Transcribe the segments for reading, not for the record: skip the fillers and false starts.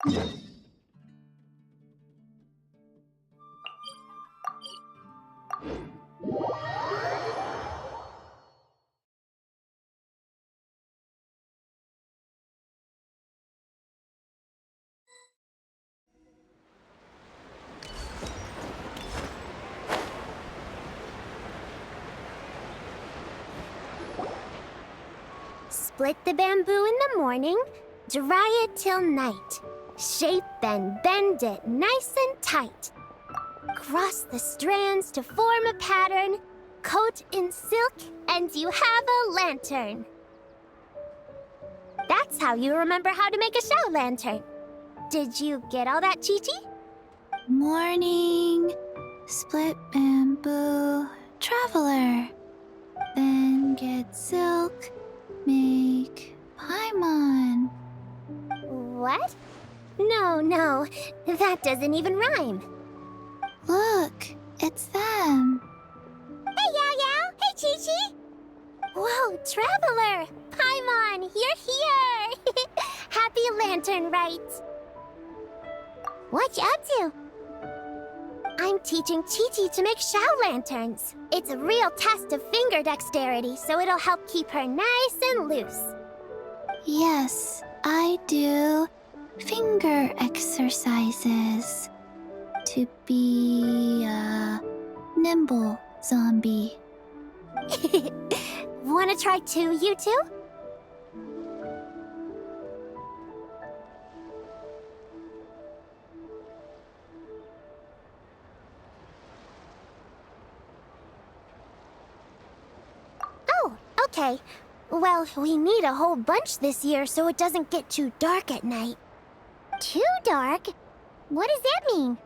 Split the bamboo in the morning, dry it till night. Shape and bend it nice and tight. Cross the strands to form a pattern, coat in silk, and you have a lantern. That's how you remember how to make a show lantern. Did you get all that, Chi-Chi? Morning, split bamboo, traveler. Then get silk, make paimon. What? No, that doesn't even rhyme. Look, it's them. Hey, Yao Yao! Hey, Chi-Chi! Whoa, Traveler! Paimon, you're here! Happy Lantern Rite! What you up to? I'm teaching Chi-Chi to make Shao lanterns. It's a real test of finger dexterity, so it'll help keep her nice and loose. Yes, I do finger exercises to be a nimble zombie. Wanna try too, you two? Oh, okay. Well, we need a whole bunch this year so it doesn't get too dark at night. Too dark? What does that mean?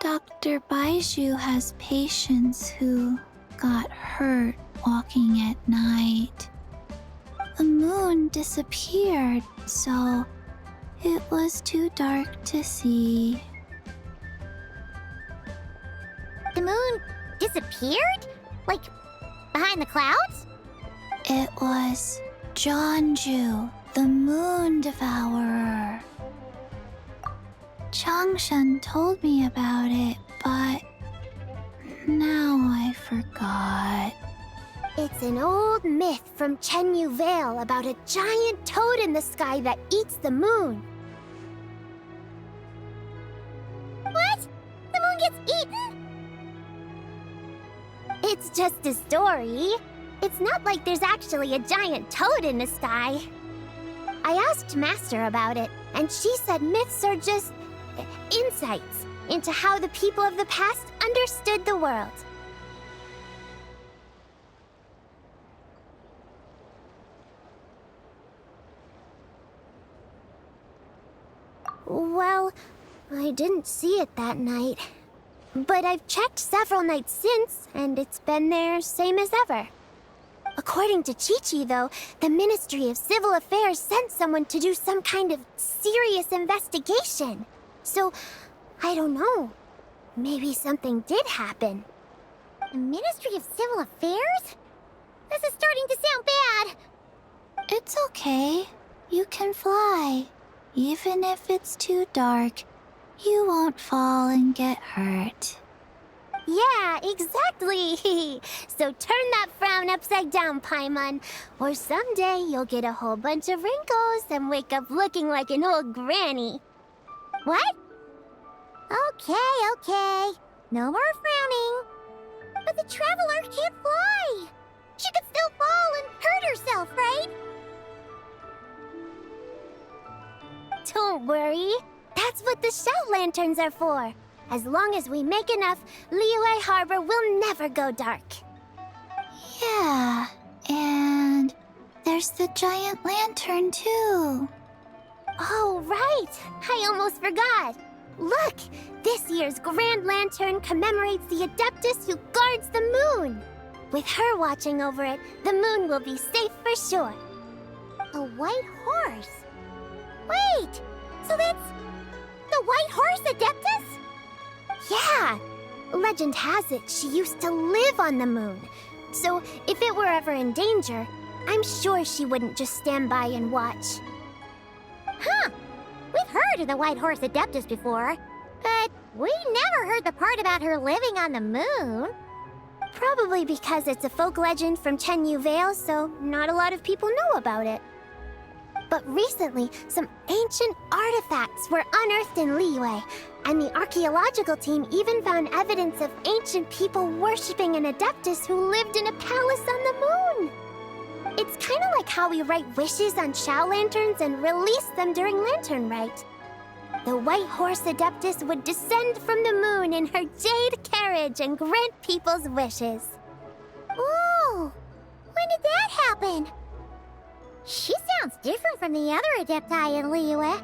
Dr. Baiju has patients who got hurt walking at night. The moon disappeared, so it was too dark to see. The moon disappeared? Like, behind the clouds? It was Jeonju, the moon devourer. Changshan told me about it, but now I forgot. It's an old myth from Chenyu Vale about a giant toad in the sky that eats the moon. What? The moon gets eaten? It's just a story. It's not like there's actually a giant toad in the sky. I asked Master about it, and she said myths are just insights into how the people of the past understood the world. Well, I didn't see it that night. But I've checked several nights since, and it's been there same as ever. According to Chi-Chi, though, the Ministry of Civil Affairs sent someone to do some kind of serious investigation. So, I don't know. Maybe something did happen. The Ministry of Civil Affairs? This is starting to sound bad. It's okay. You can fly. Even if it's too dark, you won't fall and get hurt. Yeah, exactly. So turn that frown upside down, Paimon. Or someday you'll get a whole bunch of wrinkles and wake up looking like an old granny. What? Okay. No more frowning. But the Traveler can't fly. She could still fall and hurt herself, right? Don't worry. That's what the Shell Lanterns are for. As long as we make enough, Liyue Harbor will never go dark. Yeah, and there's the giant lantern too. Oh, right! I almost forgot. Look! This year's Grand Lantern commemorates the Adeptus who guards the moon. With her watching over it, the moon will be safe for sure. A white horse? Wait! So that's the White Horse Adeptus? Yeah! Legend has it she used to live on the moon. So if it were ever in danger, I'm sure she wouldn't just stand by and watch. Huh! heard of the White Horse Adeptus before, but we never heard the part about her living on the moon. Probably because it's a folk legend from Chenyu Vale, so not a lot of people know about it. But recently, some ancient artifacts were unearthed in Liyue, and the archaeological team even found evidence of ancient people worshipping an Adeptus who lived in a palace on the moon. It's kind of like how we write wishes on Shao lanterns and release them during Lantern Rite. The White Horse Adeptus would descend from the moon in her jade carriage and grant people's wishes. Ooh! When did that happen? She sounds different from the other Adepti in Liyue.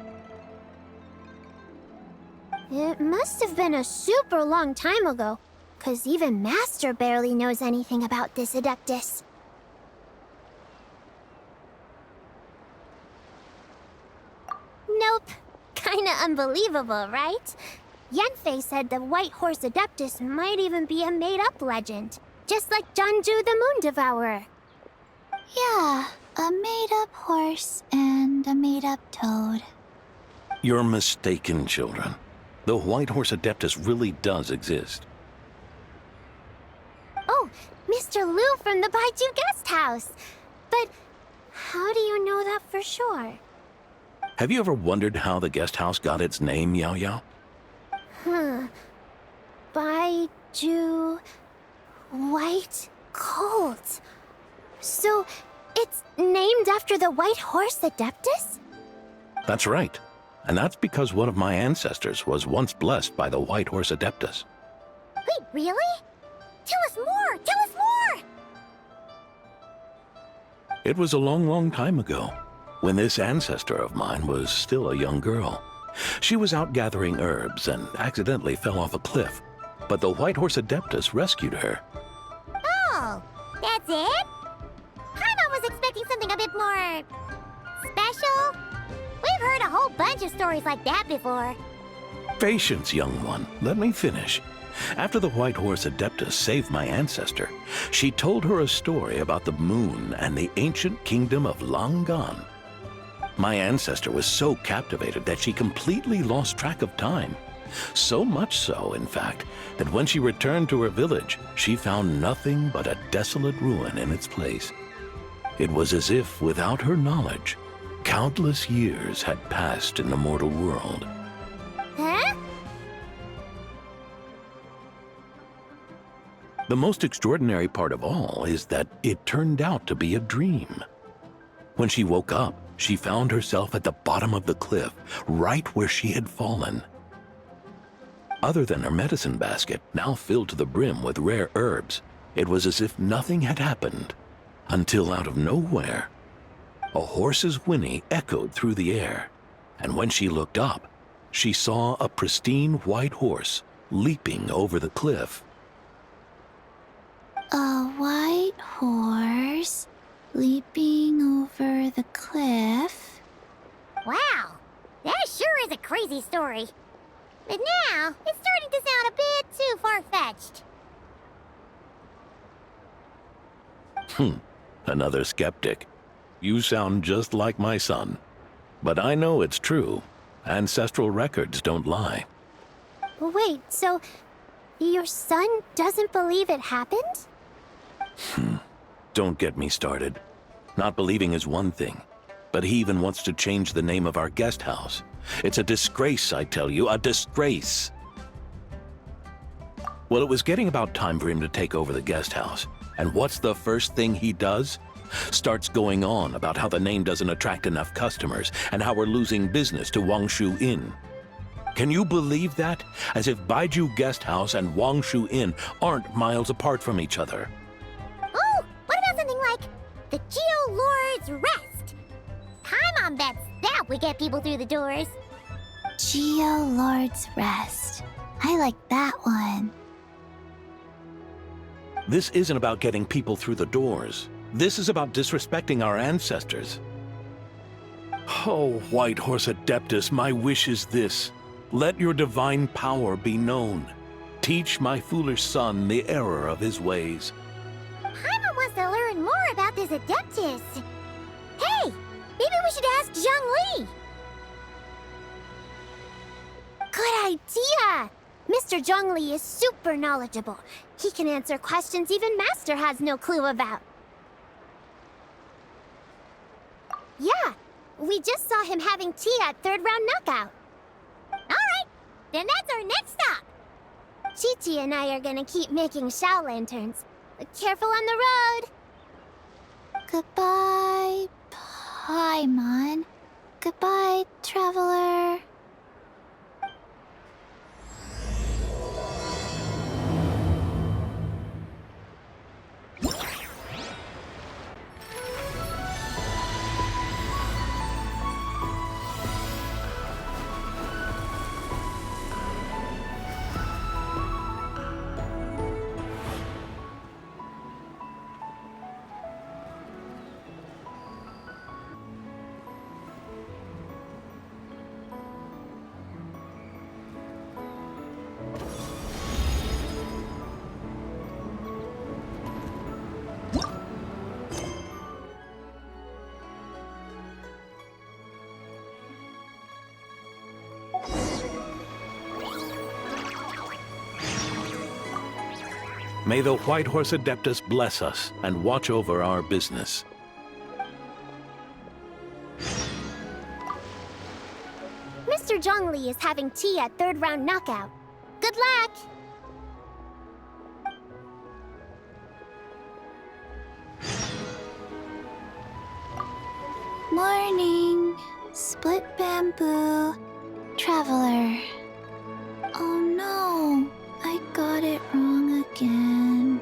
It must have been a super long time ago, 'cause even Master barely knows anything about this Adeptus. Nope. Kinda unbelievable, right? Yanfei said the White Horse Adeptus might even be a made-up legend, just like Janju the Moon Devourer. Yeah, a made-up horse and a made-up toad. You're mistaken, children. The White Horse Adeptus really does exist. Oh, Mr. Liu from the Baiju Guest House. But how do you know that for sure? Have you ever wondered how the guest house got its name, Yao Yao? Baiju... White Colt. So, it's named after the White Horse Adeptus? That's right. And that's because one of my ancestors was once blessed by the White Horse Adeptus. Wait, really? Tell us more! Tell us more! It was a long, long time ago, when this ancestor of mine was still a young girl. She was out gathering herbs and accidentally fell off a cliff, but the White Horse Adeptus rescued her. Oh, that's it? Paimon was expecting something a bit more... special? We've heard a whole bunch of stories like that before. Patience, young one. Let me finish. After the White Horse Adeptus saved my ancestor, she told her a story about the moon and the ancient kingdom of Langan. My ancestor was so captivated that she completely lost track of time. So much so, in fact, that when she returned to her village, she found nothing but a desolate ruin in its place. It was as if, without her knowledge, countless years had passed in the mortal world. Huh? The most extraordinary part of all is that it turned out to be a dream. When she woke up, she found herself at the bottom of the cliff, right where she had fallen. Other than her medicine basket, now filled to the brim with rare herbs, it was as if nothing had happened, until out of nowhere, a horse's whinny echoed through the air, and when she looked up, she saw a pristine white horse leaping over the cliff. A white horse leaping over the cliff? Wow, that sure is a crazy story. But now, it's starting to sound a bit too far-fetched. Another skeptic. You sound just like my son. But I know it's true. Ancestral records don't lie. Wait, so your son doesn't believe it happened? Don't get me started. Not believing is one thing, but he even wants to change the name of our guest house. It's a disgrace, I tell you, a disgrace. Well, it was getting about time for him to take over the guest house. And what's the first thing he does? Starts going on about how the name doesn't attract enough customers and how we're losing business to Wangshu Inn. Can you believe that? As if Baiju Guest House and Wangshu Inn aren't miles apart from each other. Oh, what about something like the Geo Lord's Rest? Paimon bets that would get people through the doors. Geo Lord's Rest. I like that one. This isn't about getting people through the doors. This is about disrespecting our ancestors. Oh, White Horse Adeptus, my wish is this. Let your divine power be known. Teach my foolish son the error of his ways. Paimon wants to learn more about this Adeptus. Hey, maybe we should ask Zhang Li. Good idea! Mr. Zhongli is super knowledgeable. He can answer questions even Master has no clue about. Yeah, we just saw him having tea at third round knockout. Alright, then that's our next stop. Chi-Chi and I are gonna keep making Shao lanterns. Careful on the road! Goodbye, Paimon. Goodbye, traveler. May the White Horse Adeptus bless us and watch over our business. Mr. Zhongli is having tea at third round knockout. Good luck! Morning, split bamboo, traveler. Oh no, I got it wrong again.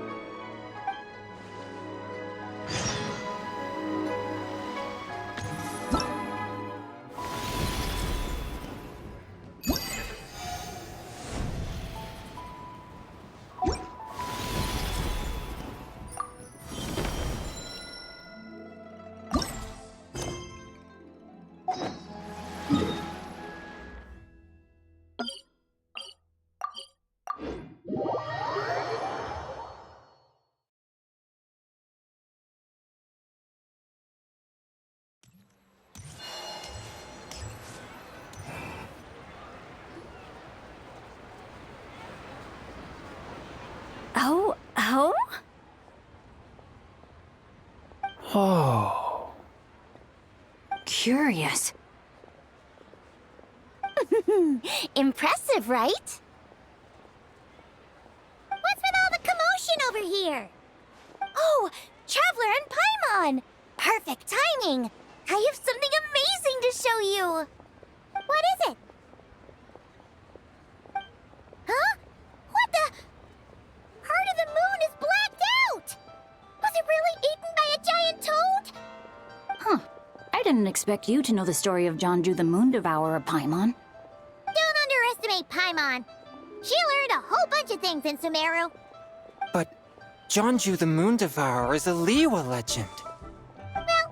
Oh? Oh. Curious. Impressive, right? What's with all the commotion over here? Oh, Traveler and Paimon! Perfect timing! I have something amazing to show you! What is it? Huh? What the? Heart of the Moon is blacked out! Was it really eaten by a giant toad? Huh. I didn't expect you to know the story of Jonju the Moon Devourer, Paimon. Don't underestimate Paimon. She learned a whole bunch of things in Sumeru. But Jonju the Moon Devourer is a Liyue legend. Well,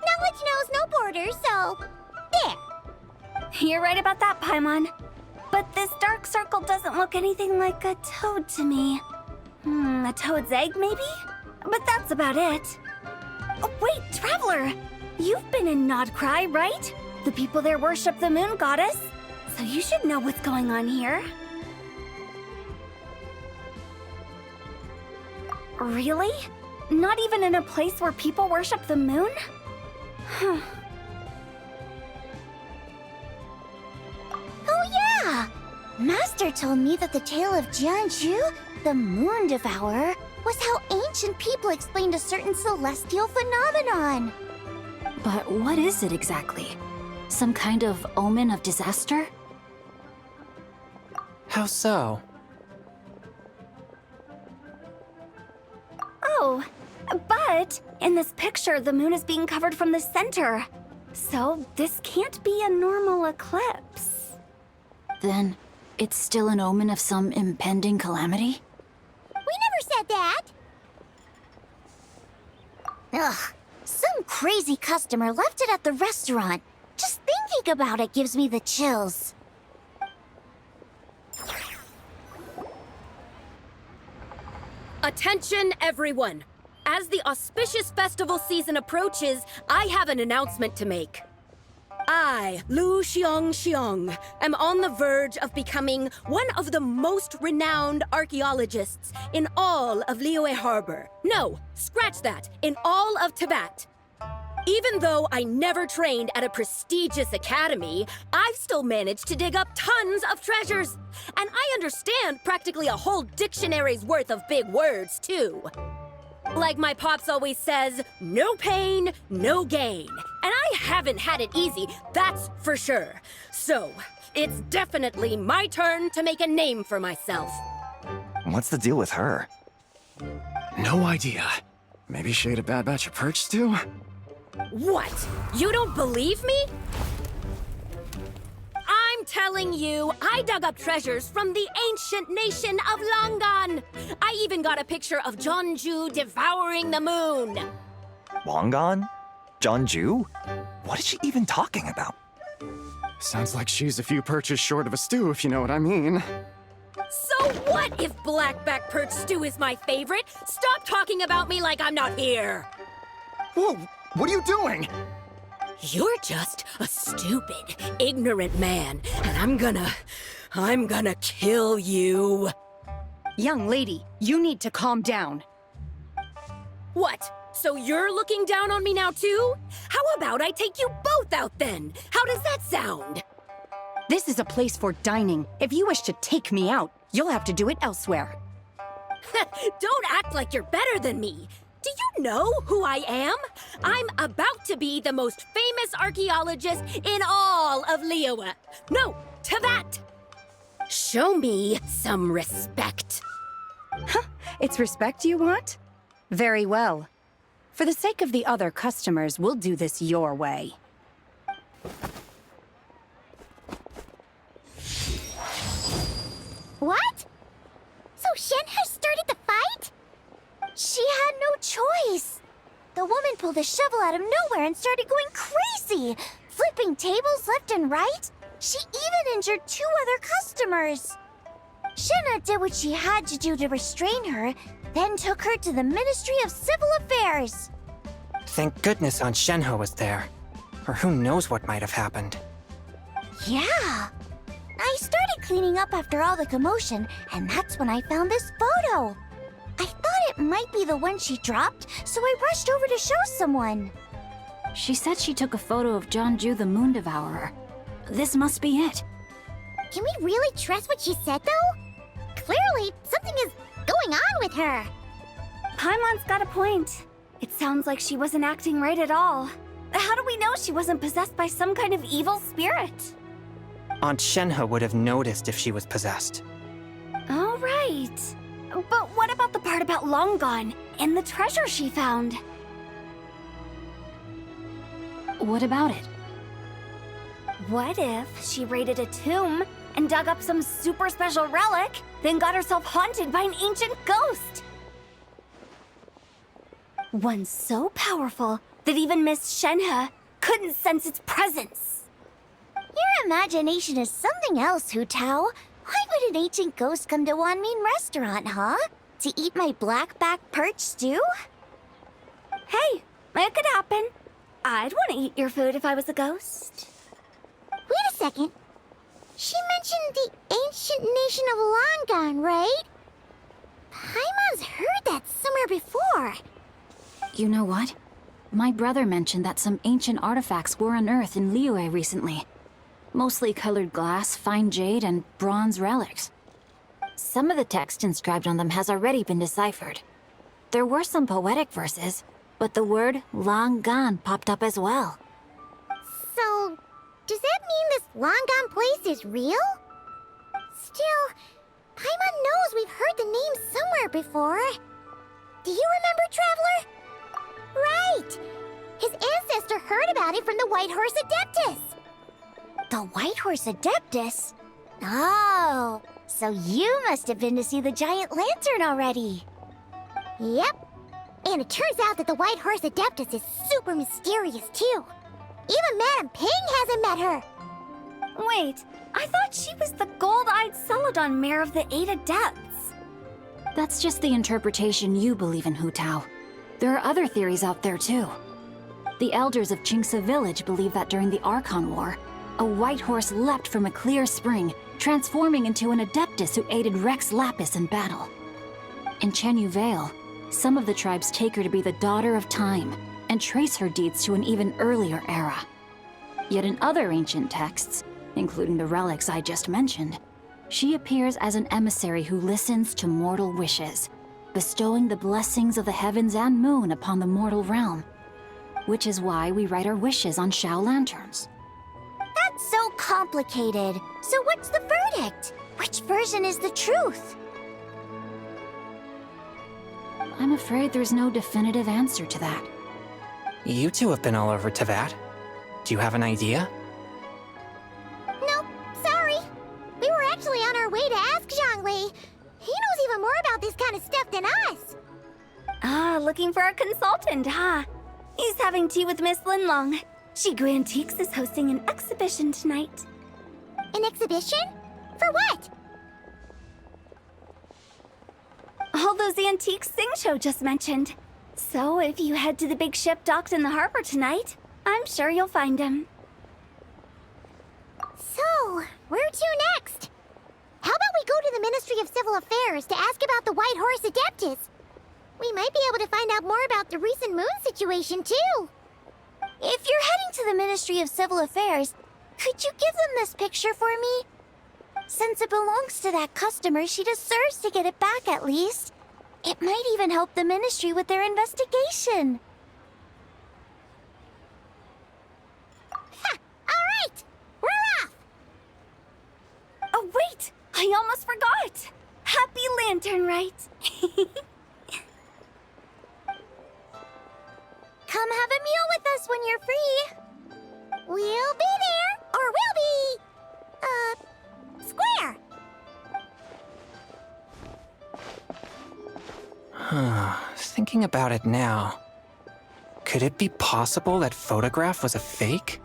knowledge knows no borders, so there. You're right about that, Paimon. But this dark circle doesn't look anything like a toad to me. A toad's egg, maybe? But that's about it. Oh, wait, Traveler! You've been in Nodcry, right? The people there worship the moon goddess. So you should know what's going on here. Really? Not even in a place where people worship the moon? Huh. Oh yeah! Master told me that the tale of Jianzhu, the Moon Devourer, was how ancient people explained a certain celestial phenomenon. But what is it exactly? Some kind of omen of disaster? How so? Oh, but in this picture, the moon is being covered from the center. So this can't be a normal eclipse. Then it's still an omen of some impending calamity? We never said that! Ugh, some crazy customer left it at the restaurant. Just thinking about it gives me the chills. Attention, everyone! As the auspicious festival season approaches, I have an announcement to make. I, Lu Xiong, am on the verge of becoming one of the most renowned archaeologists in all of Liyue Harbor. No, scratch that, in all of Tibet. Even though I never trained at a prestigious academy, I've still managed to dig up tons of treasures. And I understand practically a whole dictionary's worth of big words, too. Like my pops always says, no pain, no gain. And I haven't had it easy, that's for sure. So, it's definitely my turn to make a name for myself. What's the deal with her? No idea. Maybe she ate a bad batch of perch stew? What? You don't believe me? I'm telling you, I dug up treasures from the ancient nation of Longan. I even got a picture of Jeonju devouring the moon. Longan? Jeonju? What is she even talking about? Sounds like she's a few perches short of a stew, if you know what I mean. So what if blackback perch stew is my favorite? Stop talking about me like I'm not here. Whoa, what are you doing? You're just a stupid, ignorant man, and I'm gonna kill you. Young lady, you need to calm down. What? So you're looking down on me now too? How about I take you both out then? How does that sound? This is a place for dining. If you wish to take me out, you'll have to do it elsewhere. Don't act like you're better than me. Do you know who I am? I'm about to be the most famous archaeologist in all of Liyue. No, Tibet. Show me some respect. It's respect you want? Very well. For the sake of the other customers, we'll do this your way. What? So Shen has started the fight? She had no choice. The woman pulled a shovel out of nowhere and started going crazy, flipping tables left and right. She even injured 2 other customers. Shenna did what she had to do to restrain her, then took her to the Ministry of Civil Affairs. Thank goodness Aunt Shenhe was there. Or who knows what might have happened. Yeah. I started cleaning up after all the commotion, and that's when I found this photo. I thought it might be the one she dropped, so I rushed over to show someone. She said she took a photo of Jeonju the Moon Devourer. This must be it. Can we really trust what she said, though? Clearly, something is going on with her. Paimon's got a point. It sounds like she wasn't acting right at all. How do we know she wasn't possessed by some kind of evil spirit? Aunt Shenhe would have noticed if she was possessed. All right. But what about the part about Longan and the treasure she found? What about it? What if she raided a tomb and dug up some super special relic, then got herself haunted by an ancient ghost? One so powerful that even Miss Shenhe couldn't sense its presence. Your imagination is something else, Hu Tao. Why would an ancient ghost come to Wanmin restaurant, huh? To eat my blackback perch stew? Hey, it could happen. I'd want to eat your food if I was a ghost. Wait a second. She mentioned the ancient nation of Longan, right? Paimon's heard that somewhere before. You know what? My brother mentioned that some ancient artifacts were unearthed in Liyue recently. Mostly colored glass, fine jade, and bronze relics. Some of the text inscribed on them has already been deciphered. There were some poetic verses, but the word Longan popped up as well. So, does that mean this Longan place is real? Still, Paimon knows we've heard the name somewhere before. Do you remember, Traveler? Right! His ancestor heard about it from the White Horse Adeptus. The White Horse Adeptus? Oh, so you must have been to see the giant lantern already. Yep. And it turns out that the White Horse Adeptus is super mysterious, too. Even Madame Ping hasn't met her. Wait, I thought she was the gold-eyed Celadon mare of the 8 Adepts. That's just the interpretation you believe in, Hu Tao. There are other theories out there, too. The elders of Qingce Village believe that during the Archon War, a white horse leapt from a clear spring, transforming into an Adeptus who aided Rex Lapis in battle. In Chenyu Vale, some of the tribes take her to be the daughter of time and trace her deeds to an even earlier era. Yet in other ancient texts, including the relics I just mentioned, she appears as an emissary who listens to mortal wishes, bestowing the blessings of the heavens and moon upon the mortal realm, which is why we write our wishes on Shao lanterns. That's so complicated. So what's the verdict? Which version is the truth? I'm afraid there's no definitive answer to that. You two have been all over Teyvat. Do you have an idea? Nope, sorry. We were actually on our way to ask Zhongli. He knows even more about this kind of stuff than us. Ah, looking for a consultant, huh? He's having tea with Miss Linlong. Shigu Antiques is hosting an exhibition tonight. An exhibition? For what? All those antiques Sing Show just mentioned. So if you head to the big ship docked in the harbor tonight, I'm sure you'll find him. So, where to next? How about we go to the Ministry of Civil Affairs to ask about the White Horse Adeptus? We might be able to find out more about the recent moon situation, too. If you're heading to the Ministry of Civil Affairs, could you give them this picture for me? Since it belongs to that customer, she deserves to get it back at least. It might even help the Ministry with their investigation. Ha! Alright! We're off! Oh, wait! I almost forgot! Happy Lanternlit! Come have a meal with us when you're free. We'll be there, or we'll be... square. Thinking about it now, could it be possible that photograph was a fake?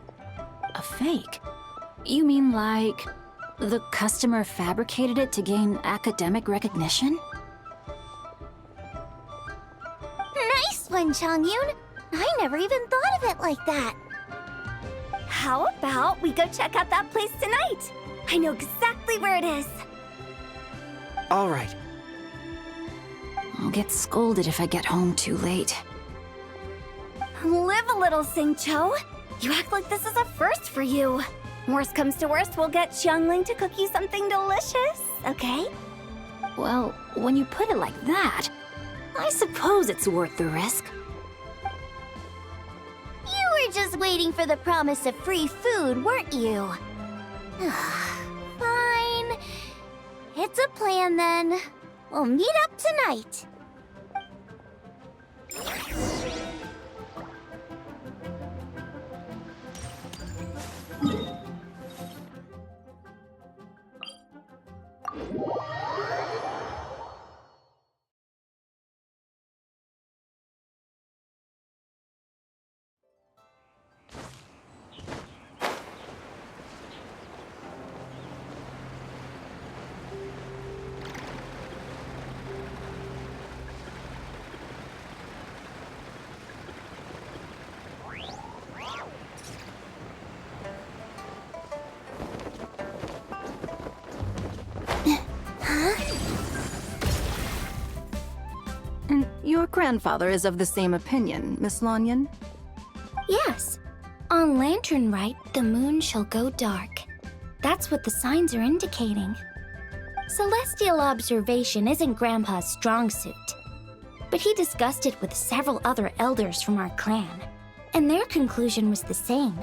A fake? You mean like the customer fabricated it to gain academic recognition? Nice one, Changyun. I never even thought of it like that. How about we go check out that place tonight? I know exactly where it is. All right. I'll get scolded if I get home too late. Live a little, Singcho. You act like this is a first for you. Worst comes to worst, we'll get Xiangling to cook you something delicious, okay? Well, when you put it like that, I suppose it's worth the risk. You were just waiting for the promise of free food, weren't you? Fine. It's a plan then. We'll meet up tonight. And your grandfather is of the same opinion, Miss Lanyan? Yes. On Lanternlit, the moon shall go dark. That's what the signs are indicating. Celestial observation isn't Grandpa's strong suit. But he discussed it with several other elders from our clan, and their conclusion was the same.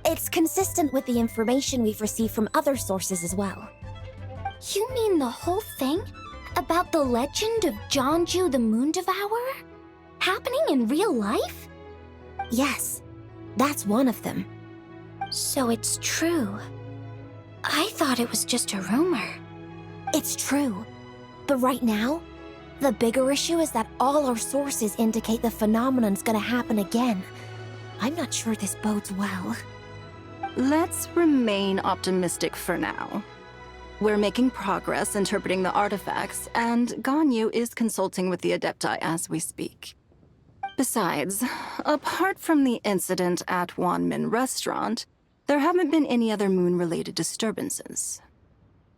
It's consistent with the information we've received from other sources as well. You mean the whole thing? About the legend of Zhongju the Moon Devourer? Happening in real life? Yes, that's one of them. So it's true. I thought it was just a rumor. It's true. But right now, the bigger issue is that all our sources indicate the phenomenon's gonna happen again. I'm not sure this bodes well. Let's remain optimistic for now. We're making progress interpreting the artifacts, and Ganyu is consulting with the Adepti as we speak. Besides, apart from the incident at Wanmin Restaurant, There haven't been any other moon-related disturbances.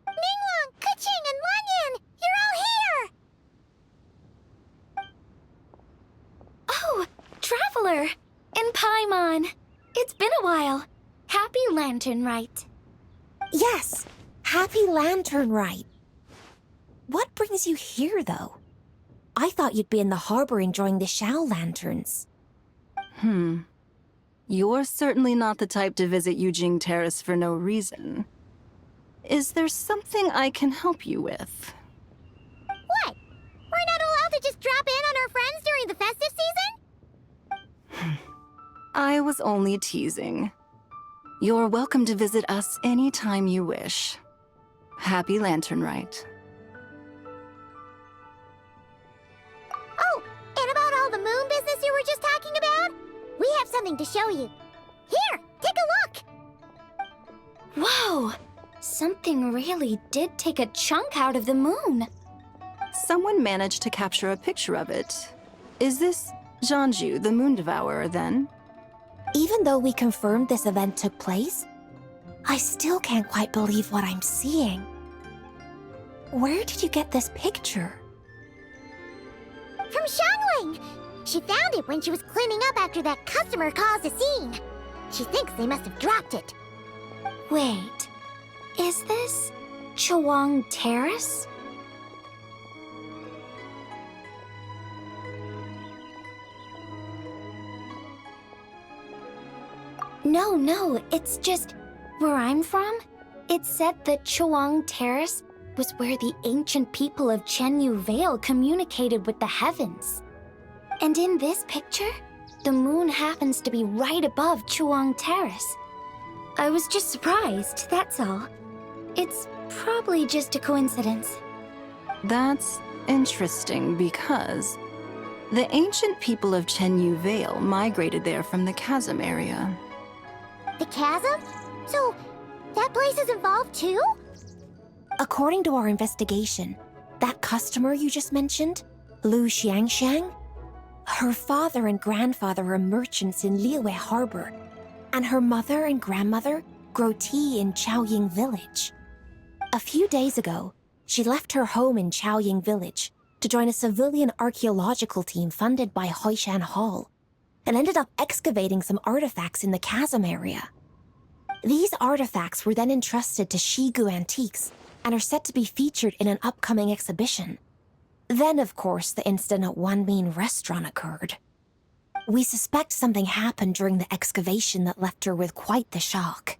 Minglong, Kuching, and Lanyan! You're all here! Oh, Traveler! And Paimon! It's been a while. Happy Lanternlit. Yes, happy Lanternlit. What brings you here, though? I thought you'd be in the harbor enjoying the Shao lanterns. You're certainly not the type to visit Yujing Terrace for no reason. Is there something I can help you with? What? We're not allowed to just drop in on our friends during the festive season? I was only teasing. You're welcome to visit us anytime you wish. Happy Lanternlit. Oh, and about all the moon business you were just talking about? We have something to show you. Here, take a look! Whoa! Something really did take a chunk out of the moon. Someone managed to capture a picture of it. Is this Zhanju, the Moon Devourer, then? Even though we confirmed this event took place, I still can't quite believe what I'm seeing. Where did you get this picture? From Xiangling! She found it when she was cleaning up after that customer caused a scene. She thinks they must have dropped it. Wait, is this Chawang Terrace? No, it's just where I'm from. It said that Chawang Terrace was where the ancient people of Chenyu Vale communicated with the heavens. And in this picture, the moon happens to be right above Chawang Terrace. I was just surprised, that's all. It's probably just a coincidence. That's interesting because the ancient people of Chenyu Vale migrated there from the chasm area. The chasm? So, that place is involved too? According to our investigation, that customer you just mentioned, Lu Xiangxiang, her father and grandfather are merchants in Liyue Harbor, and her mother and grandmother grow tea in Chaoying Village. A few days ago, she left her home in Chaoying Village to join a civilian archaeological team funded by Hoishan Hall, and ended up excavating some artifacts in the chasm area. These artifacts were then entrusted to Shigu Antiques and are set to be featured in an upcoming exhibition. Then, of course, the incident at Wanmin Restaurant occurred. We suspect something happened during the excavation that left her with quite the shock.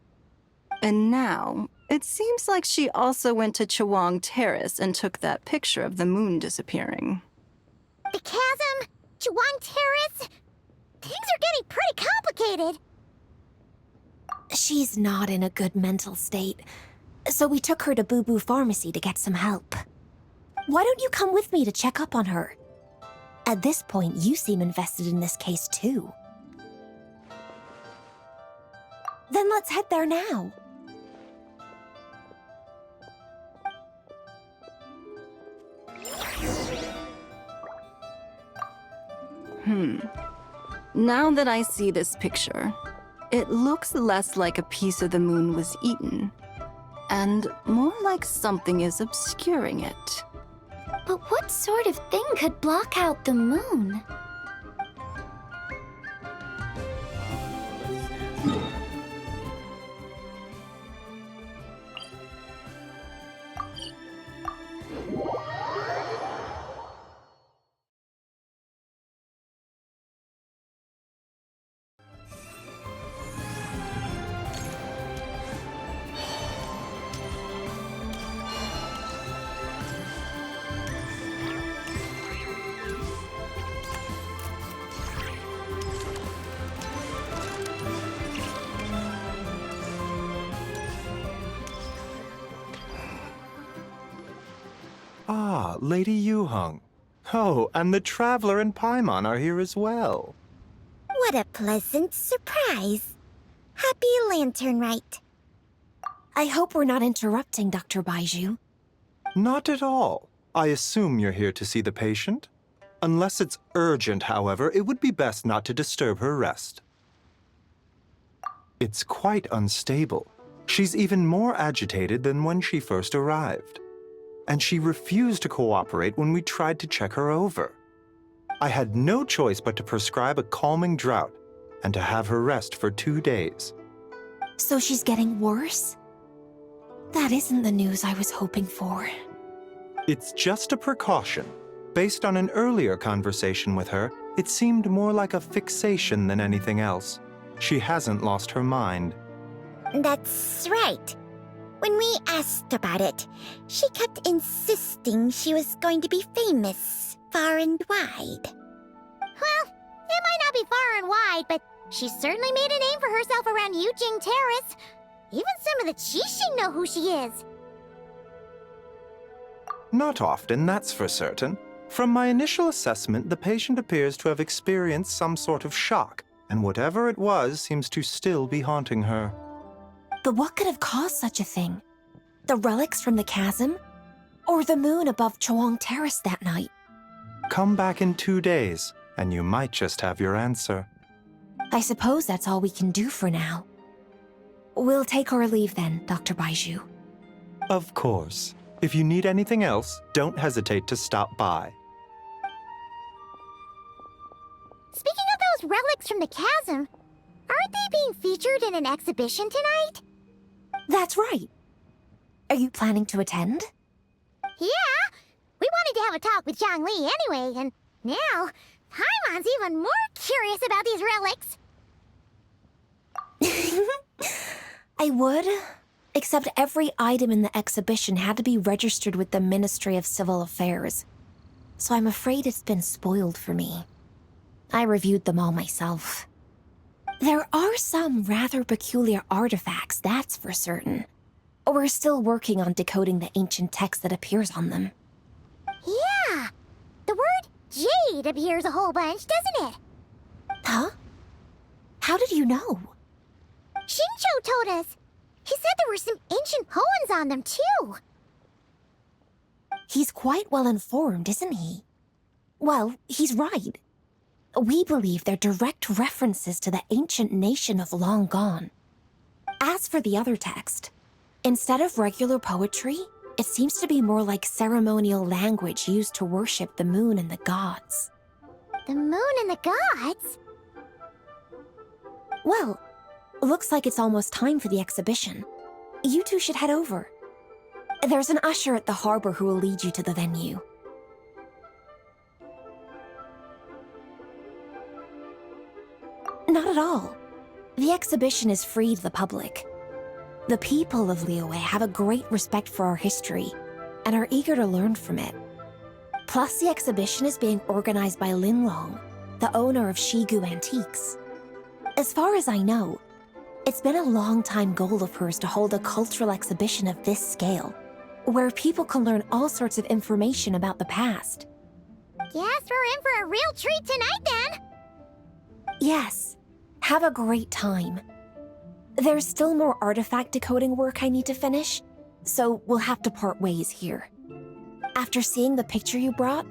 And now, it seems like she also went to Chawang Terrace and took that picture of the moon disappearing. The chasm? Chawang Terrace? Things are getting pretty complicated. She's not in a good mental state, so we took her to Boo Boo Pharmacy to get some help. Why don't you come with me to check up on her? At this point, you seem invested in this case too. Then let's head there now. Now that I see this picture, it looks less like a piece of the moon was eaten, and more like something is obscuring it. But what sort of thing could block out the moon? Ah, Lady Yuheng. Oh, and the Traveler and Paimon are here as well. What a pleasant surprise. Happy Lanternlit. I hope we're not interrupting, Dr. Baiju. Not at all. I assume you're here to see the patient? Unless it's urgent, however, it would be best not to disturb her rest. It's quite unstable. She's even more agitated than when she first arrived. And she refused to cooperate when we tried to check her over. I had no choice but to prescribe a calming draught and to have her rest for 2 days. So she's getting worse? That isn't the news I was hoping for. It's just a precaution. Based on an earlier conversation with her, it seemed more like a fixation than anything else. She hasn't lost her mind. That's right. When we asked about it, she kept insisting she was going to be famous far and wide. Well, it might not be far and wide, but she certainly made a name for herself around Yujing Terrace. Even some of the Qixing know who she is. Not often, that's for certain. From my initial assessment, the patient appears to have experienced some sort of shock, and whatever it was seems to still be haunting her. But what could have caused such a thing? The relics from the chasm? Or the moon above Choang Terrace that night? Come back in 2 days, and you might just have your answer. I suppose that's all we can do for now. We'll take our leave then, Dr. Baiju. Of course. If you need anything else, don't hesitate to stop by. Speaking of those relics from the chasm, aren't they being featured in an exhibition tonight? That's right. Are you planning to attend? Yeah! We wanted to have a talk with Zhangli anyway, and now Paimon's even more curious about these relics. I would, except every item in the exhibition had to be registered with the Ministry of Civil Affairs. So I'm afraid it's been spoiled for me. I reviewed them all myself. There are some rather peculiar artifacts, that's for certain. We're still working on decoding the ancient text that appears on them. Yeah! The word jade appears a whole bunch, doesn't it? Huh? How did you know? Shincho told us. He said there were some ancient poems on them, too. He's quite well informed, isn't he? Well, he's right. We believe they're direct references to the ancient nation of long gone. As for the other text, instead of regular poetry, it seems to be more like ceremonial language used to worship the moon and the gods. The moon and the gods? Well, looks like it's almost time for the exhibition. You two should head over. There's an usher at the harbor who will lead you to the venue. Not at all. The exhibition is free to the public. The people of Liyue have a great respect for our history and are eager to learn from it. Plus, the exhibition is being organized by Linlong, the owner of Shigu Antiques. As far as I know, it's been a long-time goal of hers to hold a cultural exhibition of this scale, where people can learn all sorts of information about the past. Guess we're in for a real treat tonight, then. Yes, have a great time. There's still more artifact decoding work I need to finish, so we'll have to part ways here. After seeing the picture you brought,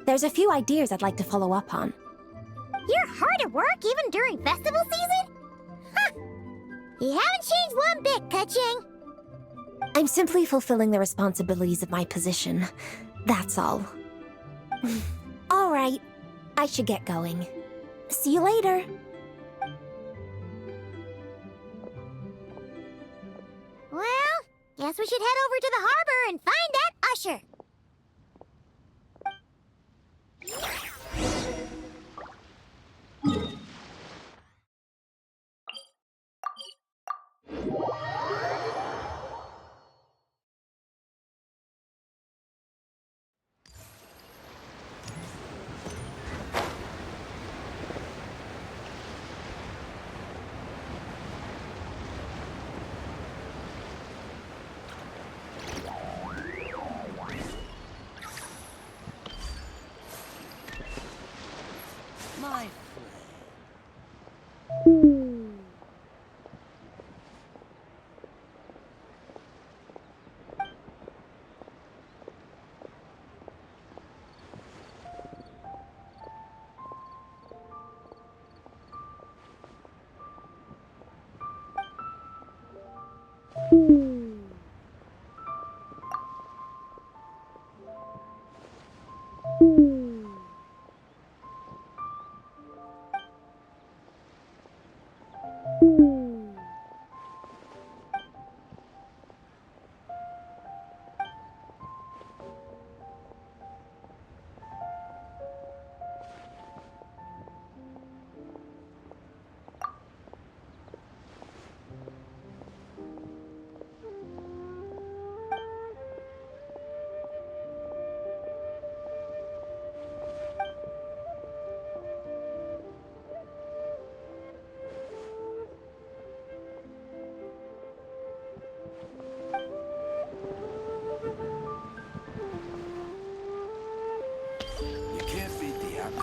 there's a few ideas I'd like to follow up on. You're hard at work even during festival season? Huh! You haven't changed one bit, Keqing. I'm simply fulfilling the responsibilities of my position. That's all. All right, I should get going. See you later. Well, guess we should head over to the harbor and find that usher.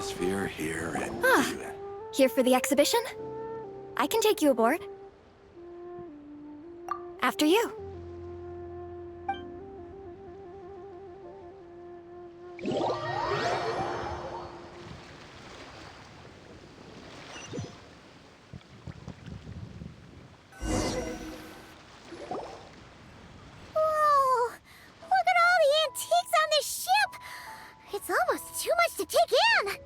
atmosphere here and... Here for the exhibition? I can take you aboard. After you. Whoa! Look at all the antiques on this ship! It's almost too much to take in!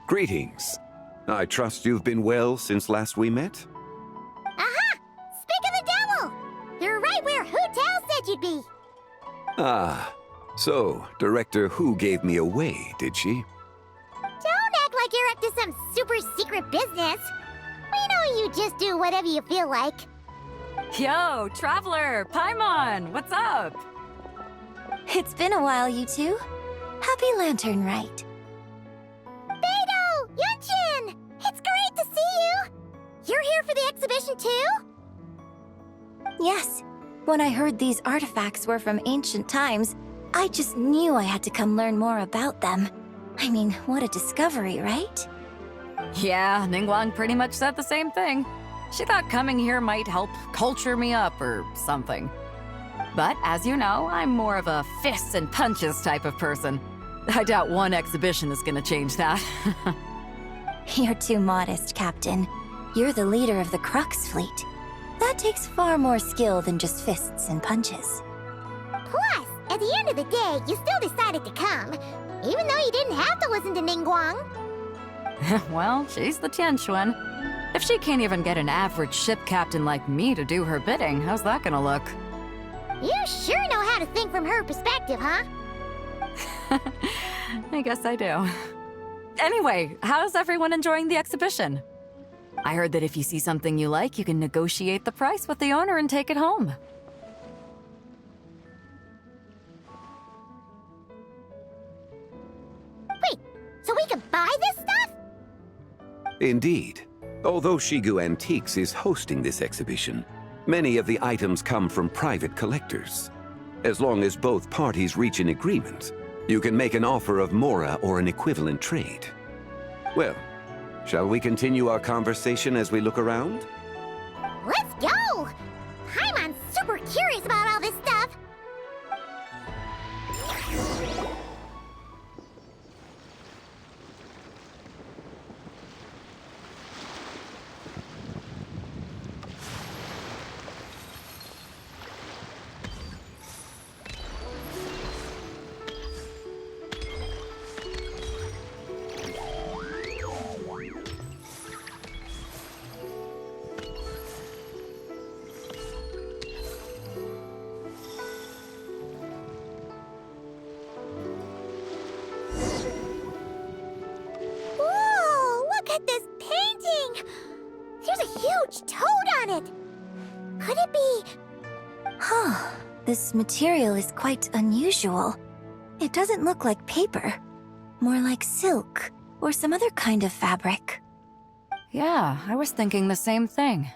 Greetings. I trust you've been well since last we met? Aha! Speak of the devil! You're right where Hu Tao said you'd be! Ah, so Director Hu gave me away, did she? Don't act like you're up to some super secret business! We know you just do whatever you feel like. Yo, Traveler! Paimon! What's up? It's been a while, you two. Happy Lanternlit. Beidou! Yunshin! It's great to see you! You're here for the exhibition too? Yes. When I heard these artifacts were from ancient times, I just knew I had to come learn more about them. I mean, what a discovery, right? Yeah, Ningguang pretty much said the same thing. She thought coming here might help culture me up or something. But as you know, I'm more of a fists and punches type of person. I doubt one exhibition is gonna change that. You're too modest, Captain. You're the leader of the Crux fleet. That takes far more skill than just fists and punches. Plus, at the end of the day, you still decided to come, even though you didn't have to listen to Ningguang. Well, she's the Tianquan. If she can't even get an average ship captain like me to do her bidding, how's that gonna look? You sure know how to think from her perspective, huh? I guess I do. Anyway, how's everyone enjoying the exhibition? I heard that if you see something you like, you can negotiate the price with the owner and take it home. Wait, so we can buy this stuff? Indeed. Although Shigu Antiques is hosting this exhibition, many of the items come from private collectors. As long as both parties reach an agreement, you can make an offer of mora or an equivalent trade. Well, shall we continue our conversation as we look around? Let's go! Paimon's super curious about all this stuff. Huge toad on it! Could it be... Huh. This material is quite unusual. It doesn't look like paper. More like silk, or some other kind of fabric. Yeah, I was thinking the same thing.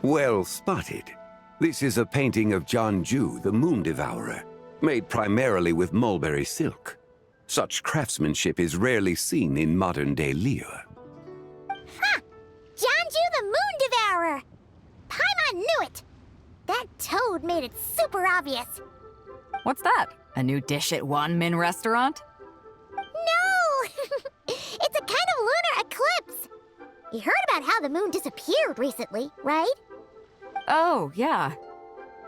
Well spotted. This is a painting of Jianju, the Moon Devourer, made primarily with mulberry silk. Such craftsmanship is rarely seen in modern-day Liyue. Ha! Jianju the Moon Devourer! Paimon knew it! That toad made it super obvious. What's that? A new dish at Wanmin restaurant? No! It's a kind of lunar eclipse. You heard about how the moon disappeared recently, right? Oh, yeah.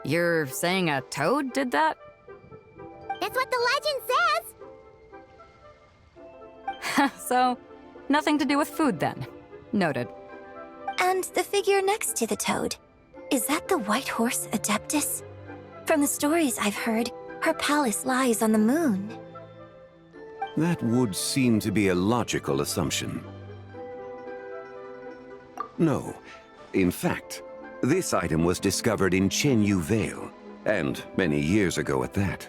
You're saying a toad did that? That's what the legend says. So, nothing to do with food then. Noted. And the figure next to the toad. Is that the White Horse Adeptus? From the stories I've heard, her palace lies on the moon. That would seem to be a logical assumption. No. In fact, this item was discovered in Chenyu Vale, and many years ago at that.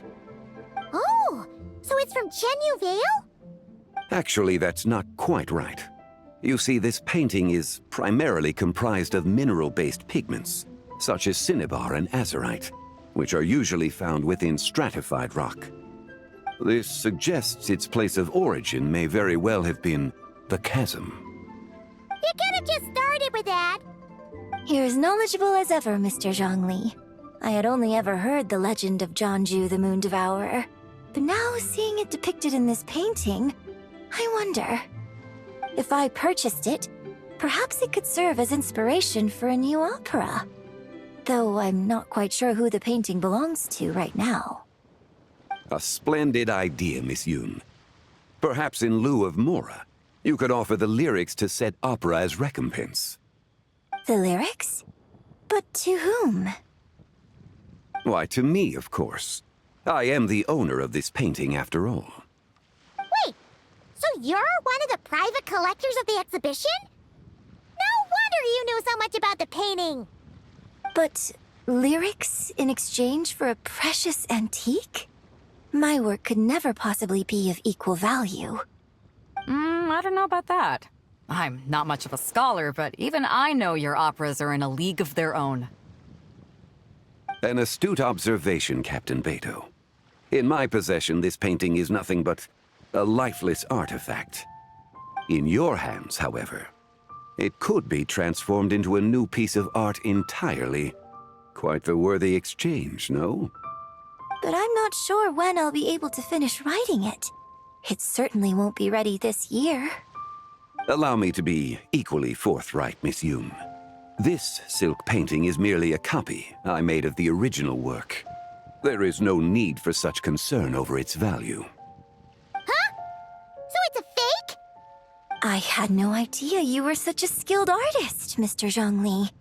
Oh, so it's from Chenyu Vale? Actually, that's not quite right. You see, this painting is primarily comprised of mineral-based pigments, such as cinnabar and azurite, which are usually found within stratified rock. This suggests its place of origin may very well have been the chasm. You could have just started with that. You're as knowledgeable as ever, Mr. Zhongli. I had only ever heard the legend of Jianzhu the Moon Devourer, but now seeing it depicted in this painting, I wonder. If I purchased it, perhaps it could serve as inspiration for a new opera. Though I'm not quite sure who the painting belongs to right now. A splendid idea, Miss Yoon. Perhaps in lieu of Mora, you could offer the lyrics to said opera as recompense. The lyrics? But to whom? Why, to me, of course. I am the owner of this painting, after all. Wait, so you're one of the private collectors of the exhibition? No wonder you knew so much about the painting. But lyrics in exchange for a precious antique? My work could never possibly be of equal value. I don't know about that. I'm not much of a scholar, but even I know your operas are in a league of their own. An astute observation, Captain Beto. In my possession, this painting is nothing but a lifeless artifact. In your hands, however, it could be transformed into a new piece of art entirely. Quite the worthy exchange, no? But I'm not sure when I'll be able to finish writing it. It certainly won't be ready this year. Allow me to be equally forthright, Miss Yoon. This silk painting is merely a copy I made of the original work. There is no need for such concern over its value. Huh? So it's a fake? I had no idea you were such a skilled artist, Mr. Zhongli.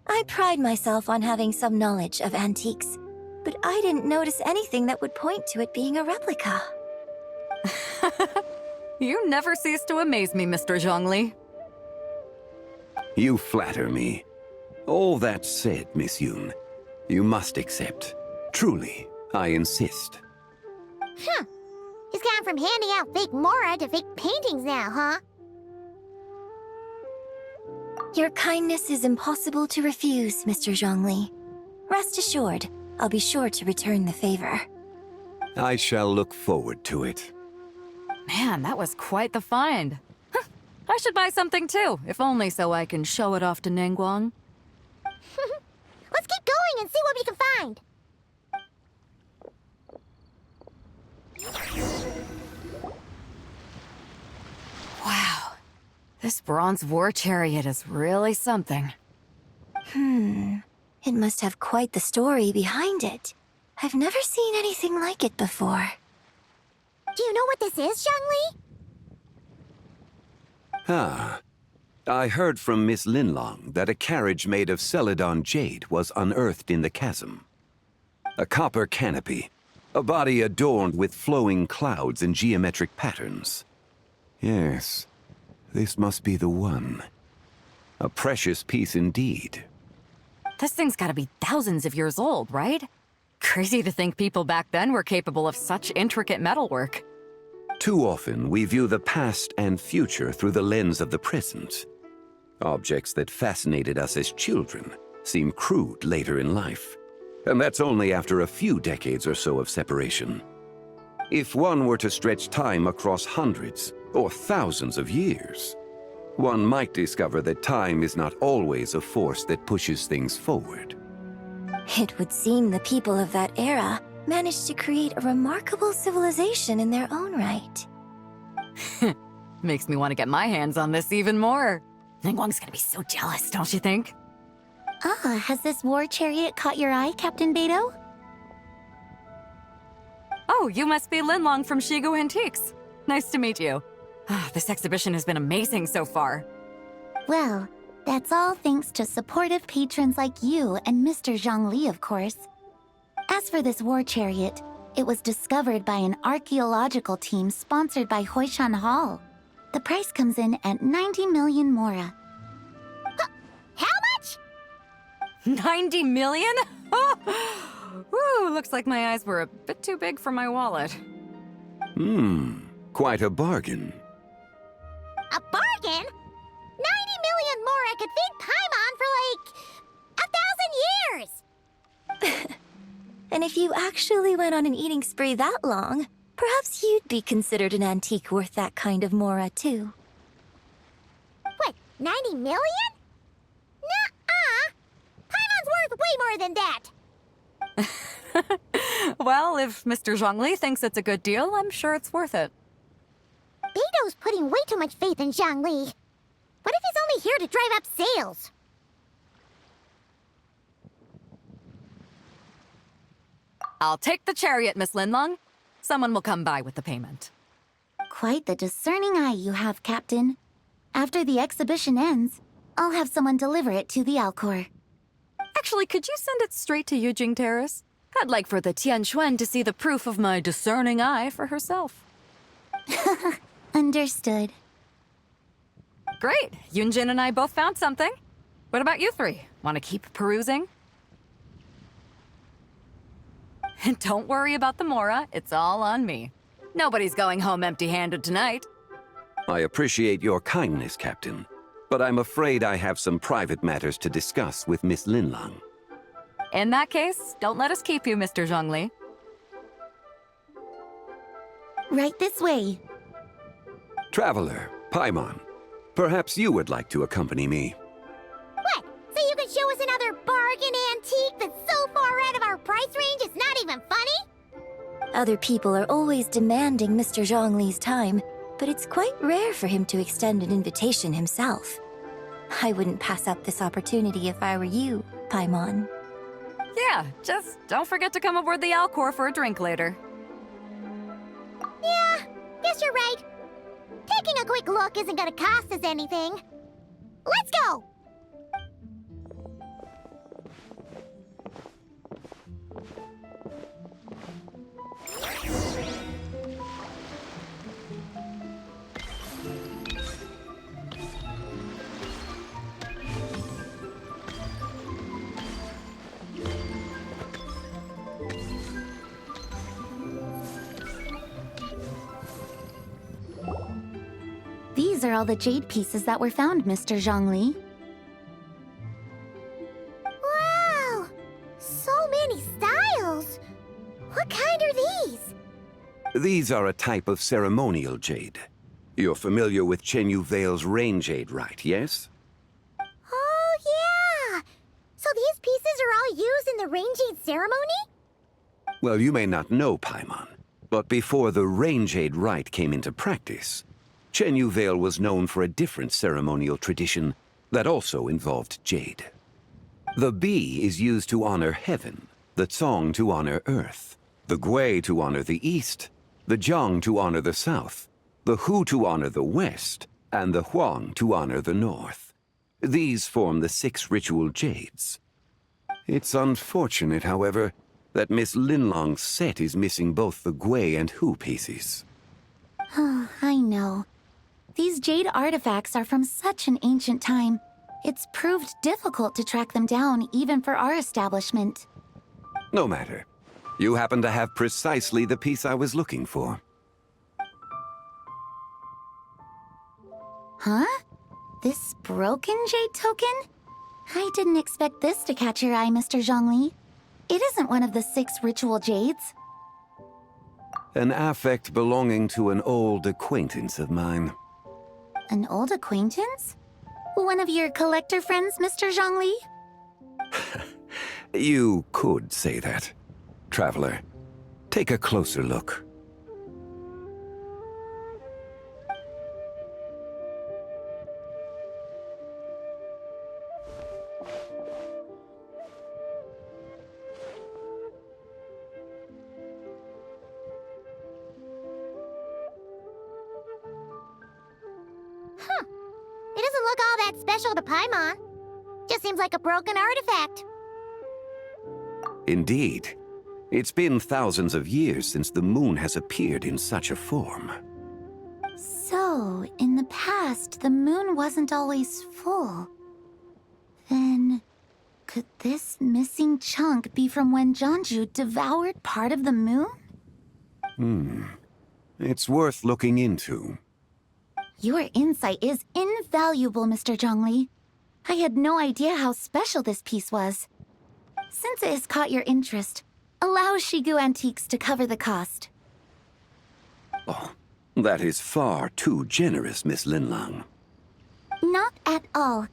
I pride myself on having some knowledge of antiques, but I didn't notice anything that would point to it being a replica. You never cease to amaze me, Mr. Zhongli. You flatter me. All that said, Miss Yoon, you must accept. Truly, I insist. Huh. He's gone from handing out fake Mora to fake paintings now, huh? Your kindness is impossible to refuse, Mr. Zhongli. Rest assured, I'll be sure to return the favor. I shall look forward to it. Man, that was quite the find. I should buy something too, if only so I can show it off to Nangguang. Let's keep going and see what we can find. Wow. This bronze war chariot is really something. It must have quite the story behind it. I've never seen anything like it before. Do you know what this is, Zhongli? Ah. I heard from Miss Linlong that a carriage made of Celadon jade was unearthed in the chasm. A copper canopy, a body adorned with flowing clouds and geometric patterns. Yes, this must be the one. A precious piece indeed. This thing's gotta be thousands of years old, right? Crazy to think people back then were capable of such intricate metalwork. Too often, we view the past and future through the lens of the present. Objects that fascinated us as children seem crude later in life. And that's only after a few decades or so of separation. If one were to stretch time across hundreds or thousands of years, one might discover that time is not always a force that pushes things forward. It would seem the people of that era managed to create a remarkable civilization in their own right. Makes me want to get my hands on this even more. Ningguang's gonna be so jealous, don't you think? Has this war chariot caught your eye, Captain Beto? Oh, you must be Linlong from Shigu Antiques. Nice to meet you. This exhibition has been amazing so far. Well, that's all thanks to supportive patrons like you and Mr. Zhongli, of course. As for this war chariot, it was discovered by an archaeological team sponsored by Hoishan Hall. The price comes in at 90 million Mora. How much? 90 million? Woo, looks like my eyes were a bit too big for my wallet. Quite a bargain. A bargain? 90 million Mora could feed Paimon for like 1,000 And if you actually went on an eating spree that long, perhaps you'd be considered an antique worth that kind of mora, too. What, 90 million? Nuh-uh! Paimon's worth way more than that! Well, if Mr. Zhongli thinks it's a good deal, I'm sure it's worth it. Beto's putting way too much faith in Zhongli. What if he's only here to drive up sales? I'll take the chariot, Miss Linlong. Someone will come by with the payment. Quite the discerning eye you have, Captain. After the exhibition ends, I'll have someone deliver it to the Alcor. Actually, could you send it straight to Yujing Terrace? I'd like for the Tianquan to see the proof of my discerning eye for herself. Understood. Great. Yunjin and I both found something. What about you three? Want to keep perusing? And don't worry about the mora. It's all on me. Nobody's going home empty-handed tonight. I appreciate your kindness, Captain, but I'm afraid I have some private matters to discuss with Miss Linlong. In that case, don't let us keep you, Mr. Zhongli. Right this way. Traveler, Paimon, perhaps you would like to accompany me. What? So you can show us another bargain antique that's so far out of our price range it's not even funny? Other people are always demanding Mr. Zhongli's time, but it's quite rare for him to extend an invitation himself. I wouldn't pass up this opportunity if I were you, Paimon. Yeah, just don't forget to come aboard the Alcor for a drink later. Yeah, guess you're right. Taking a quick look isn't gonna cost us anything. Let's go! These are all the jade pieces that were found, Mr. Zhongli. Wow! So many styles! What kind are these? These are a type of ceremonial jade. You're familiar with Chenyu Vale's rain jade, right, yes? Oh, yeah! So these pieces are all used in the rain jade ceremony? Well, you may not know, Paimon, but before the rain jade rite came into practice, Chenyu Vale was known for a different ceremonial tradition that also involved jade. The bee is used to honor heaven, the Tsong to honor earth, the Gui to honor the east, the Jiang to honor the south, the Hu to honor the west, and the Huang to honor the north. These form the 6 ritual jades. It's unfortunate, however, that Miss Linlong's set is missing both the Gui and Hu pieces. Oh, I know. These jade artifacts are from such an ancient time. It's proved difficult to track them down, even for our establishment. No matter. You happen to have precisely the piece I was looking for. Huh? This broken jade token? I didn't expect this to catch your eye, Mr. Zhongli. It isn't one of the 6 ritual jades. An affect belonging to an old acquaintance of mine. An old acquaintance? One of your collector friends, Mr. Zhongli? You could say that. Traveler, take a closer look. It doesn't look all that special to Paimon. Just seems like a broken artifact. Indeed. It's been thousands of years since the moon has appeared in such a form. So, in the past, the moon wasn't always full. Then, could this missing chunk be from when Jianzhu devoured part of the moon? It's worth looking into. Your insight is invaluable, Mr. Zhongli. I had no idea how special this piece was. Since it has caught your interest, Allow Shigu Antiques to cover the cost. Oh, that is far too generous, Miss Linlang. Not at all.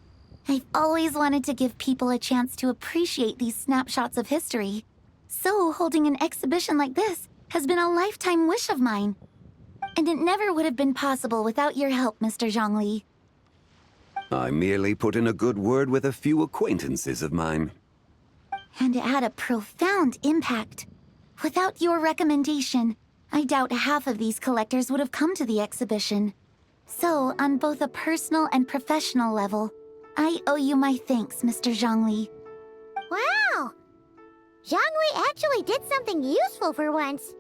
I've always wanted to give people a chance to appreciate these snapshots of history. So holding an exhibition like this has been a lifetime wish of mine. And it never would have been possible without your help, Mr. Zhongli. I merely put in a good word with a few acquaintances of mine. And it had a profound impact. Without your recommendation, I doubt half of these collectors would have come to the exhibition. So, on both a personal and professional level, I owe you my thanks, Mr. Zhongli. Wow! Zhongli actually did something useful for once.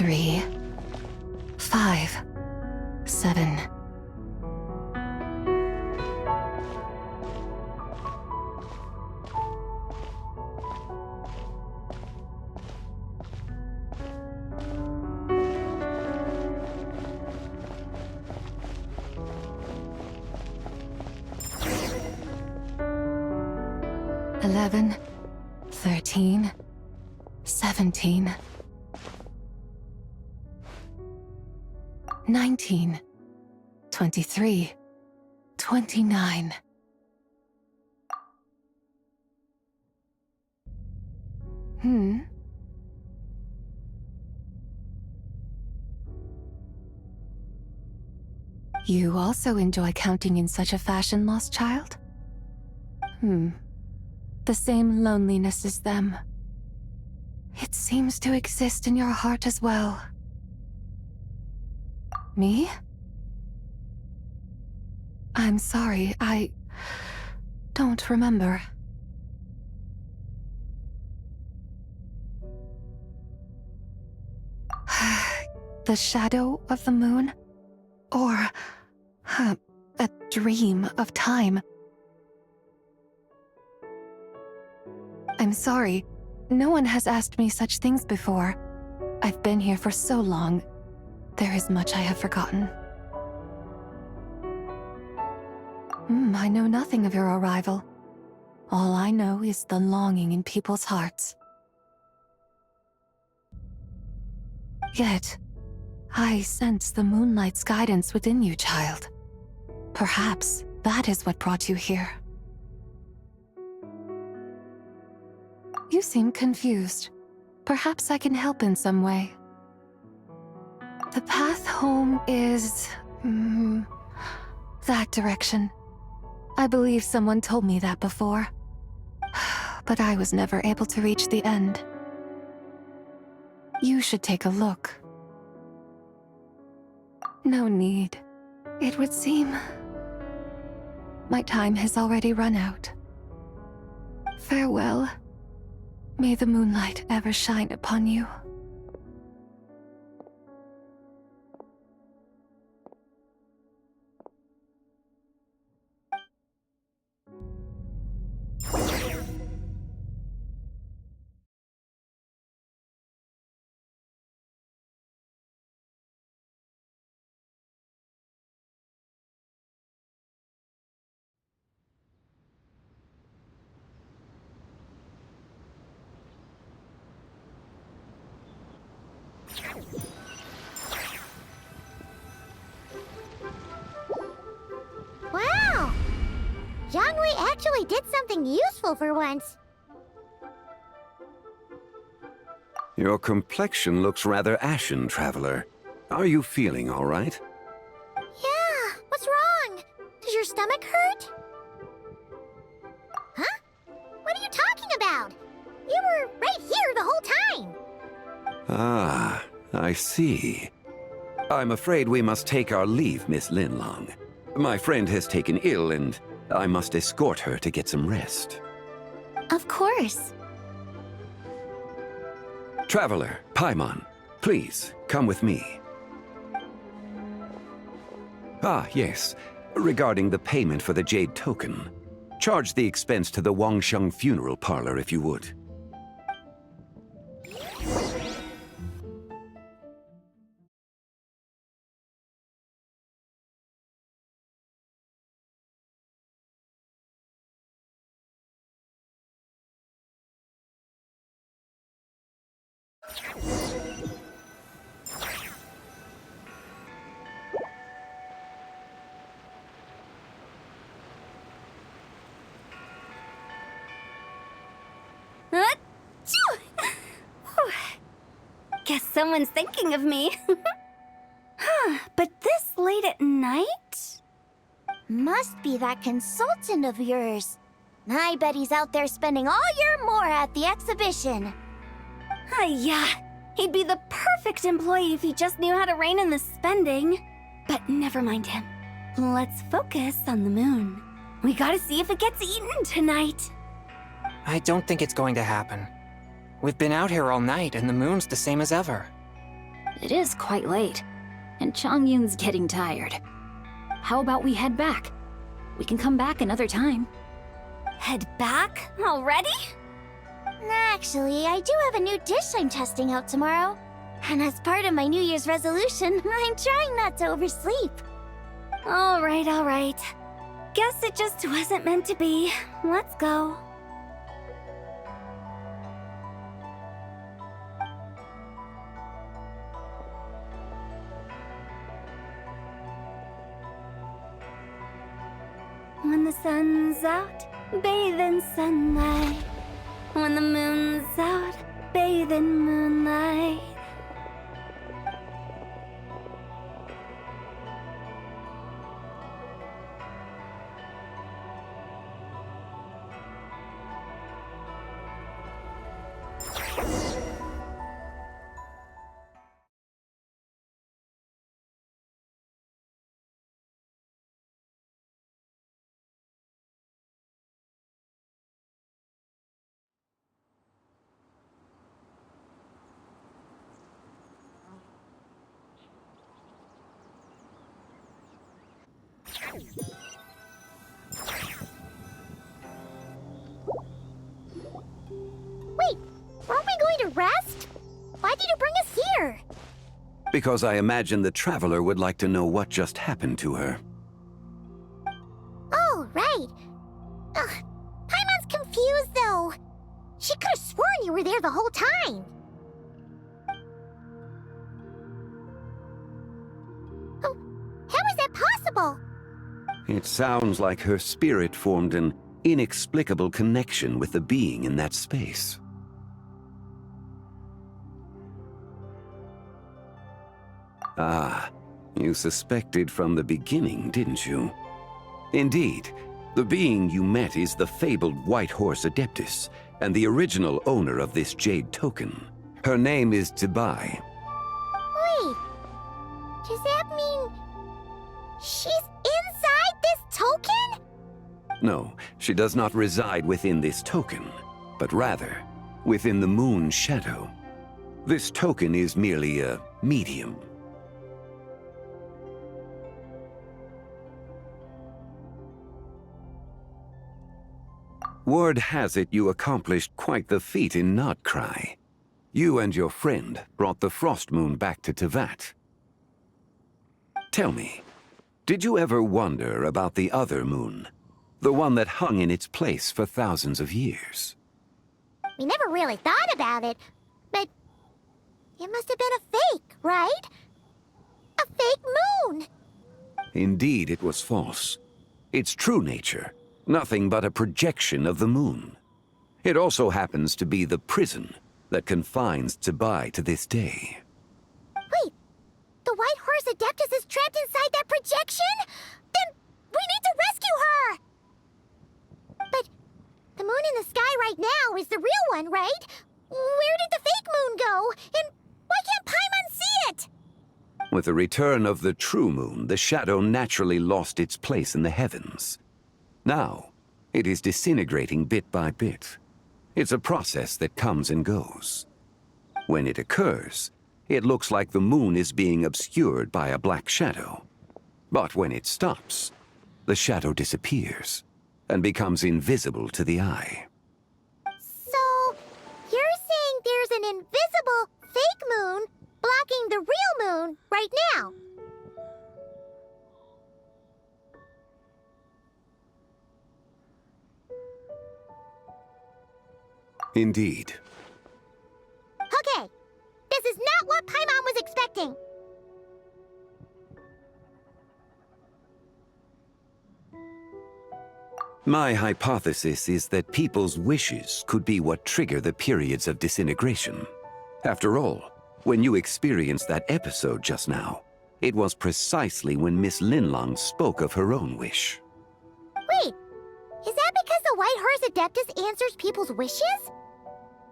Three, 5, 7. Eleven, 13, 17. 19, 23, 29. You also enjoy counting in such a fashion, lost child? The same loneliness as them. It seems to exist in your heart as well. Me? I'm sorry, I don't remember. The shadow of the moon? Or a dream of time? I'm sorry, no one has asked me such things before. I've been here for so long. There is much I have forgotten. I know nothing of your arrival. All I know is the longing in people's hearts. Yet, I sense the moonlight's guidance within you, child. Perhaps that is what brought you here. You seem confused. Perhaps I can help in some way. The path home is... that direction. I believe someone told me that before. But I was never able to reach the end. You should take a look. No need. It would seem... my time has already run out. Farewell. May the moonlight ever shine upon you. Wow! Jiangwei actually did something useful for once. Your complexion looks rather ashen, Traveler. Are you feeling all right? Yeah, what's wrong? Does your stomach hurt? Huh? What are you talking about? You were right here the whole time. Ah, I see. I'm afraid we must take our leave, Miss Linlong. My friend has taken ill and I must escort her to get some rest. Of course. Traveler, Paimon, please, come with me. Ah, yes. Regarding the payment for the Jade Token. Charge the expense to the Wangsheng Funeral Parlor if you would. Guess someone's thinking of me. But this late at night? Must be that consultant of yours. I bet he's out there spending all year more at the exhibition. Yeah, he'd be the perfect employee if he just knew how to rein in the spending. But never mind him. Let's focus on the moon. We gotta see if it gets eaten tonight. I don't think it's going to happen. We've been out here all night, and the moon's the same as ever. It is quite late, and Chongyun's getting tired. How about we head back? We can come back another time. Head back? Already? Actually, I do have a new dish I'm testing out tomorrow. And as part of my New Year's resolution, I'm trying not to oversleep. All right. Guess it just wasn't meant to be. Let's go. When the sun's out, bathe in sunlight. When the moon's out, bathe in moonlight. Wait, weren't we going to rest? Why did you bring us here? Because I imagine the Traveler would like to know what just happened to her. Oh, right. Paimon's confused, though. She could have sworn you were there the whole time. Oh, how is that possible? It sounds like her spirit formed an inexplicable connection with the being in that space. Ah, you suspected from the beginning, didn't you? Indeed, the being you met is the fabled White Horse Adeptus, and the original owner of this Jade Token. Her name is Tibai. Wait, does that mean she's inside this token? No, she does not reside within this token, but rather within the moon's shadow. This token is merely a medium. Word has it you accomplished quite the feat in Notcry. You and your friend brought the Frost Moon back to Tevat. Tell me, did you ever wonder about the other moon? The one that hung in its place for thousands of years? We never really thought about it, but It must have been a fake, right? A fake moon! Indeed, it was false. Its true nature, nothing but a projection of the moon. It also happens to be the prison that confines Zibai to this day. Wait, the White Horse Adeptus is trapped inside that projection? Then we need to rescue her! But the moon in the sky right now is the real one, right? Where did the fake moon go? And why can't Paimon see it? With the return of the true moon, the shadow naturally lost its place in the heavens. Now, it is disintegrating bit by bit. It's a process that comes and goes. When it occurs, it looks like the moon is being obscured by a black shadow. But when it stops, the shadow disappears and becomes invisible to the eye. So, you're saying there's an invisible fake moon blocking the real moon right now? Indeed. Okay, this is not what Paimon was expecting. My hypothesis is that people's wishes could be what trigger the periods of disintegration. After all, when you experienced that episode just now, it was precisely when Miss Linlong spoke of her own wish. Wait, is that because the White Horse Adeptus answers people's wishes?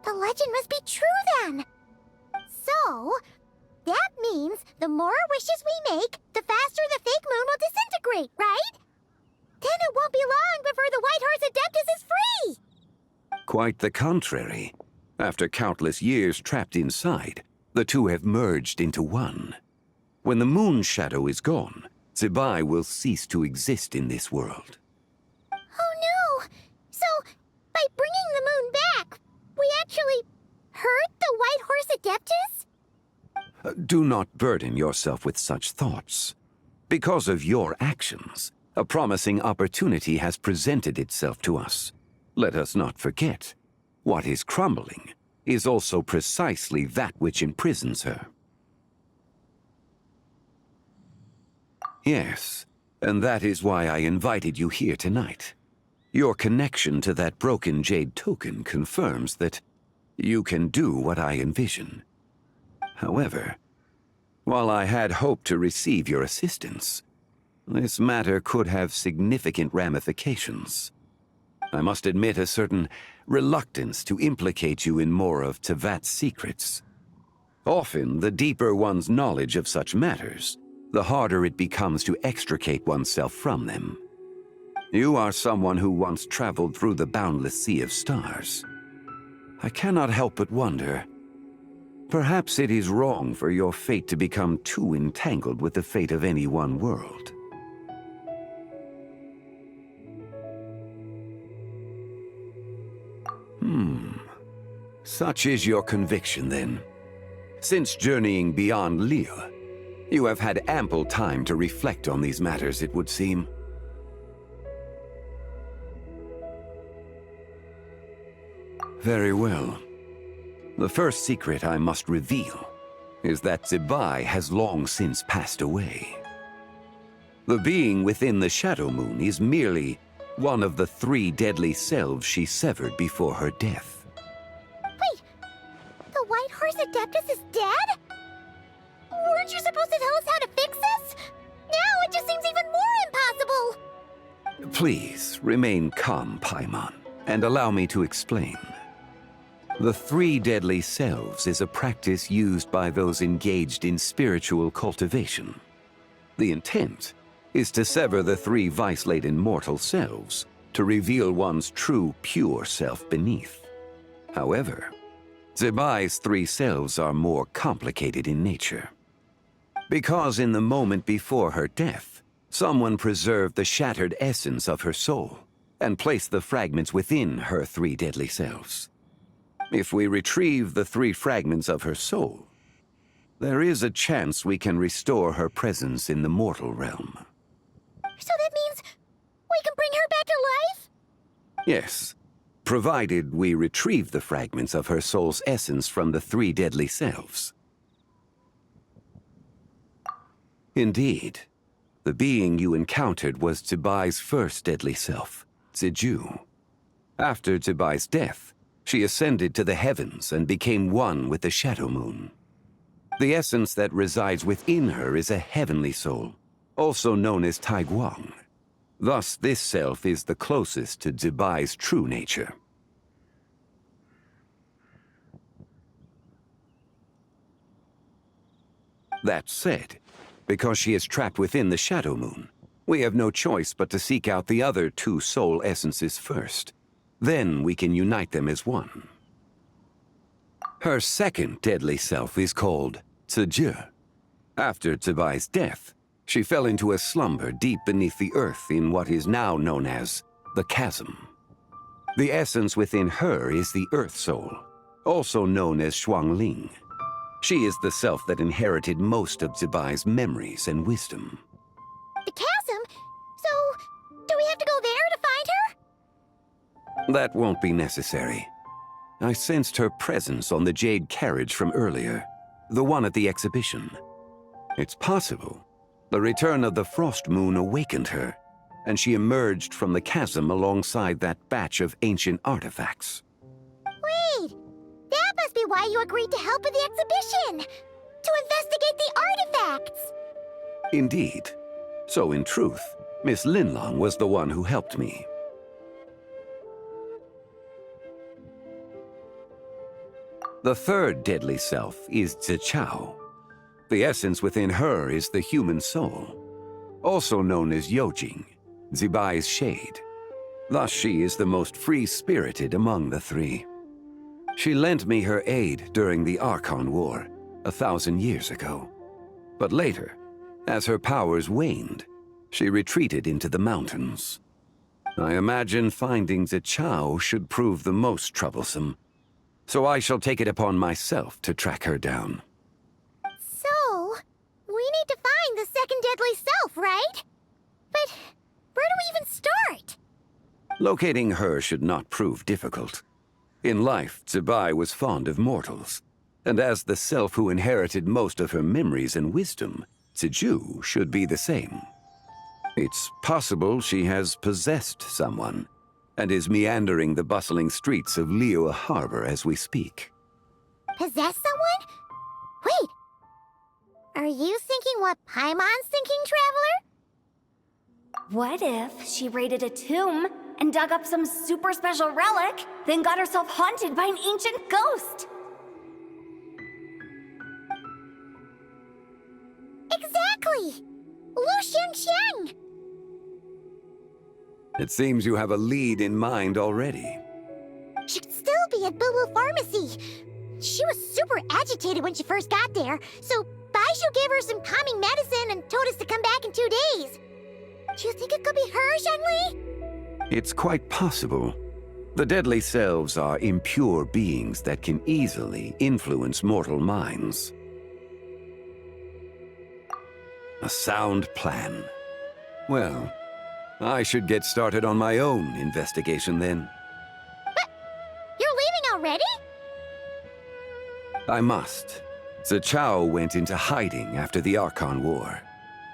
The legend must be true then. So, that means the more wishes we make, the faster the fake moon will disintegrate, right? Then it won't be long before the White Horse Adeptus is free! Quite the contrary. After countless years trapped inside, the two have merged into one. When the moon shadow is gone, Zibai will cease to exist in this world. Oh no! So, by bringing the moon back, we actually hurt the White Horse Adeptus? Do not burden yourself with such thoughts. Because of your actions, a promising opportunity has presented itself to us. Let us not forget, what is crumbling is also precisely that which imprisons her. Yes, and that is why I invited you here tonight. Your connection to that broken jade token confirms that you can do what I envision. However, while I had hoped to receive your assistance, this matter could have significant ramifications. I must admit a certain reluctance to implicate you in more of Tevat's secrets. Often, the deeper one's knowledge of such matters, the harder it becomes to extricate oneself from them. You are someone who once traveled through the boundless sea of stars. I cannot help but wonder, perhaps it is wrong for your fate to become too entangled with the fate of any one world. Such is your conviction, then. Since journeying beyond Liyue, you have had ample time to reflect on these matters, it would seem. Very well. The first secret I must reveal is that Zibai has long since passed away. The being within the Shadow Moon is merely one of the 3 deadly selves she severed before her death. Wait, the White Horse Adeptus is dead? Weren't you supposed to tell us how to fix this? Now it just seems even more impossible! Please, remain calm, Paimon, and allow me to explain. The 3 deadly selves is a practice used by those engaged in spiritual cultivation. The intent is to sever the 3 vice-laden mortal selves to reveal one's true, pure self beneath. However, Zibai's 3 selves are more complicated in nature. Because in the moment before her death, someone preserved the shattered essence of her soul and placed the fragments within her 3 deadly selves. If we retrieve the 3 fragments of her soul, there is a chance we can restore her presence in the mortal realm. So that means we can bring her back to life? Yes, provided we retrieve the fragments of her soul's essence from the 3 deadly selves. Indeed. The being you encountered was Zibai's first deadly self, Ziju. After Zibai's death, she ascended to the heavens and became one with the Shadow Moon. The essence that resides within her is a heavenly soul, also known as Taiguang. Thus, this self is the closest to Zibai's true nature. That said, because she is trapped within the Shadow Moon, we have no choice but to seek out the other two soul essences first. Then we can unite them as one. Her second deadly self is called Ziju. After Zibai's death, she fell into a slumber deep beneath the earth in what is now known as the Chasm. The essence within her is the Earth Soul, also known as Shuangling. She is the self that inherited most of Zibai's memories and wisdom. The chasm? So, do we have to go there to find her? That won't be necessary. I sensed her presence on the jade carriage from earlier, the one at the exhibition. It's possible the return of the Frost Moon awakened her, and she emerged from the chasm alongside that batch of ancient artifacts. Wait! That must be why you agreed to help with the exhibition! To investigate the artifacts! Indeed. So in truth, Miss Linlong was the one who helped me. The third deadly self is Zichao. The essence within her is the human soul, also known as Yojing, Zibai's shade. Thus she is the most free-spirited among the three. She lent me her aid during the Archon War, 1,000 years ago. But later, as her powers waned, she retreated into the mountains. I imagine finding Zichao should prove the most troublesome, so I shall take it upon myself to track her down. So, we need to find the second deadly self, right? But where do we even start? Locating her should not prove difficult. In life, Zibai was fond of mortals, and as the self who inherited most of her memories and wisdom, Ziju should be the same. It's possible she has possessed someone, and is meandering the bustling streets of Liyue Harbor as we speak. Possess someone? Wait! Are you thinking what Paimon's thinking, Traveler? What if she raided a tomb and dug up some super special relic, then got herself haunted by an ancient ghost? Exactly! Lu Xiangxiang! It seems you have a lead in mind already. She'd still be at Boo Boo Pharmacy. She was super agitated when she first got there, so Baishu gave her some calming medicine and told us to come back in 2 days. Do you think it could be her, Zhengli? It's quite possible. The deadly selves are impure beings that can easily influence mortal minds. A sound plan. Well, I should get started on my own investigation then. But you're leaving already? I must. Zichao went into hiding after the Archon War.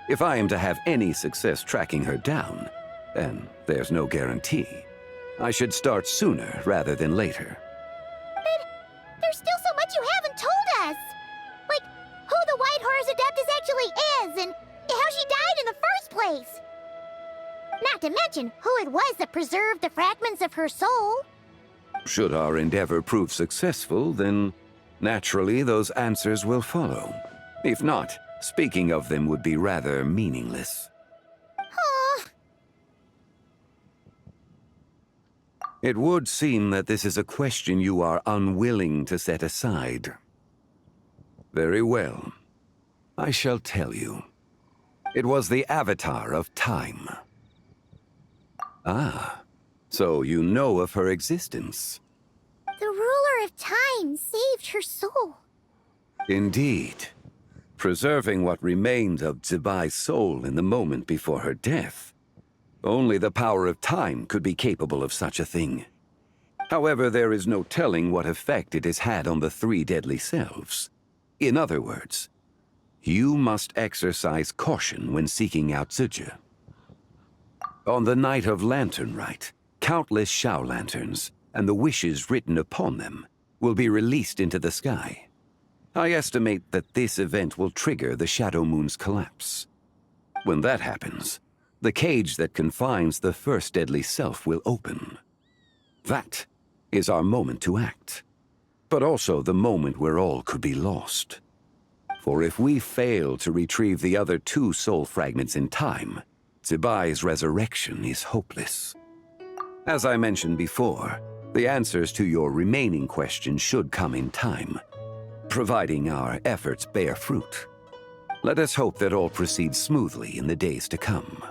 If I am to have any success tracking her down, and there's no guarantee, I should start sooner rather than later. But there's still so much you haven't told us! Like, who the White Horse Adeptus actually is, and how she died in the first place! Not to mention who it was that preserved the fragments of her soul. Should our endeavor prove successful, then naturally those answers will follow. If not, speaking of them would be rather meaningless. Aw. It would seem that this is a question you are unwilling to set aside. Very well. I shall tell you. It was the Avatar of Time. Ah, so you know of her existence. The ruler of time saved her soul. Indeed. Preserving what remained of Zibai's soul in the moment before her death. Only the power of time could be capable of such a thing. However, there is no telling what effect it has had on the three deadly selves. In other words, You must exercise caution when seeking out Zizhi. On the night of Lanternlit, countless Shao lanterns, and the wishes written upon them, will be released into the sky. I estimate that this event will trigger the Shadow Moon's collapse. When that happens, the cage that confines the first deadly self will open. That is our moment to act, but also the moment where all could be lost. For if we fail to retrieve the other 2 soul fragments in time, Zibai's resurrection is hopeless. As I mentioned before, the answers to your remaining questions should come in time, providing our efforts bear fruit. Let us hope that all proceeds smoothly in the days to come.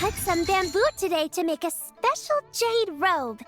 cut some bamboo today to make a special jade robe.